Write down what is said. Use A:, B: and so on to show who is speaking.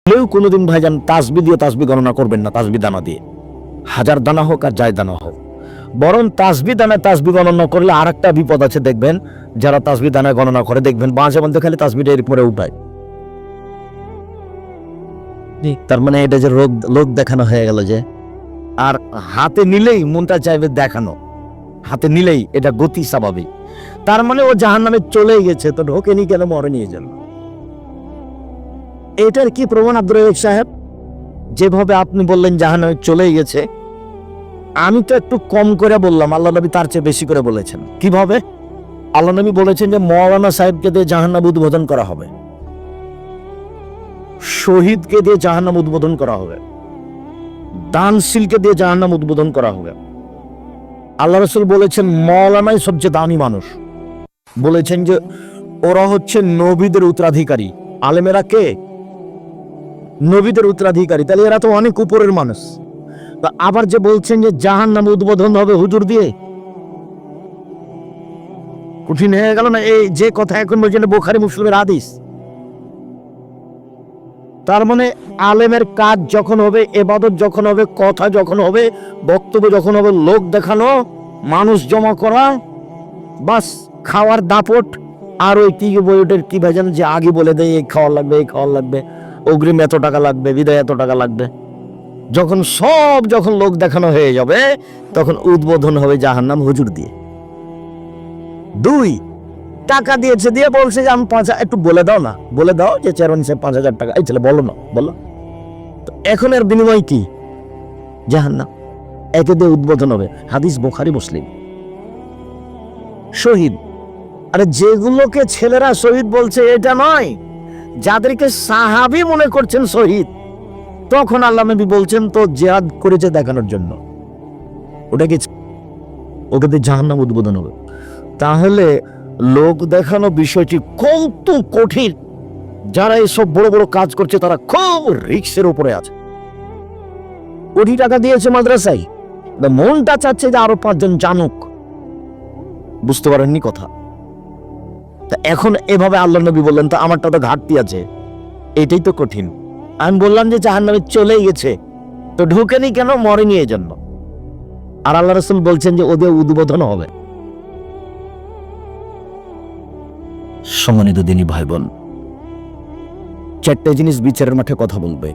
A: কেউ কোনোদিন ভাইজান তাসবি দিয়ে তাসবি গণনা করবেন না, তাসবি দানা দিয়ে, 1000 দানা হোক আর যাই দানা হোক। বরং তাসবি দানায় তাসবি গণনা করলে আর একটা বিপদ আছে, দেখবেন যারা তাসবি দানায় গণনা করে দেখবেন মাঝে মধ্যে খালি তাসবিটা এর উপরে উঠায়। তার মানে এটা যে লোক দেখানো হয়ে গেল যে, আর হাতে নিলেই মনটা চাইবে দেখানো, হাতে নিলেই এটা গতি স্বাভাবিক। তার মানে ও জাহান্নামে চলে গেছে, তো ঢোকেনি কেন, মরে নিয়ে যান। এটার কি প্রমাণ আব্দুর রাজ্জাক সাহেব? যেভাবে আপনি বললেন জাহান্নামে চলে গেছে, আমি তো একটু কম করে বললাম, আল্লাহ নবী তার চেয়ে বেশি করে বলেছেন। কিভাবে? আল্লাহ নবী বলেছেন যে মাওলানা সাহেবকে দিয়ে জাহান্নাম উদ্বোধন করা হবে, শহীদকে দিয়ে জাহান্নাম উদ্বোধন করা হবে, দানশীলকে দিয়ে জাহান্নাম উদ্বোধন করা হবে। আল্লাহ রাসূল বলেছেন মাওলানাই সবচেয়ে দামি মানুষ, বলেছেন যে ওরা হচ্ছে নবীদের উত্তরাধিকারী। আলেমেরা কে? নবীদের উত্তরাধিকারী, তাহলে এরা তো অনেক উপরের মানুষ। তা আবার যে বলছেন যে জাহান্নাম উদ্বোধন হবে হুজুর দিয়ে, কঠিন হয়ে গেল না? এই যে কথা এখন বলছেন বুখারী মুসলিমের হাদিস। তার মানে আলেমের কাজ যখন হবে, ইবাদত যখন হবে, কথা যখন হবে, বক্তব্য যখন হবে, লোক দেখানো, মানুষ জমা করা, বাস খাওয়ার দাপট, আর ওই কি বইটার কি ভেজান যে আগে বলে দেয় এই খাওয়ার লাগবে, এই খাওয়ার লাগবে, অগ্রিম এত টাকা লাগবে, বিদায় এত টাকা লাগবে। যখন লোক দেখানো হয়ে যাবে, তখন উদ্বোধন হবে জাহান্নাম হুজুর দিয়ে। 2, টাকা দিয়েছে, দিয়ে বলছে যে আমি 5, একটু বলে দাও না, বলে দাও যে চেয়ারম্যান সাহেব 5000 টাকা, এই ছেলে বলো না, বলো। তো এখন এর বিনিময় কি? জাহান্নাম। একে দিয়ে উদ্বোধন হবে। হাদিস বুখারী মুসলিম। শহীদ, আরে যেগুলোকে ছেলেরা শহীদ বলছে এটা নয়, যাদেরকে সাহাবী মনে করছেন শহীদ, তখন আল্লাহ নবী বলছেন তো জিহাদ করেছে দেখানোর জন্য, ওটা কি? ওকে দিয়ে জাহান্নাম উদ্বোধন হবে। তাহলে লোক দেখানো বিষয়টি কত কঠিন। যারা এসব বড় বড় কাজ করছে তারা খুব রিস্কের উপরে আছে। কোটি টাকা দিয়েছে মাদ্রাসায়, মনটা চাচ্ছে যে আরো 5 জন জানুক। বুঝতে পারেননি কথা? তা এখন এভাবে আল্লাহ নবী বললেন তো আমারটা তো ঘাটতি আছে, এটাই তো কঠিন। আমি বললাম যে জাহান্নামে চলেই গেছে, তো ঢুকেনি কেন, মরেনি এই জন্য। আর আল্লাহ রাসূল বলছেন যে ওদের উদ্বোধন হবে। সম্মানিত দিনী ভাই বোন, 4টে জিনিস বিচারের মাঠে কথা বলবে।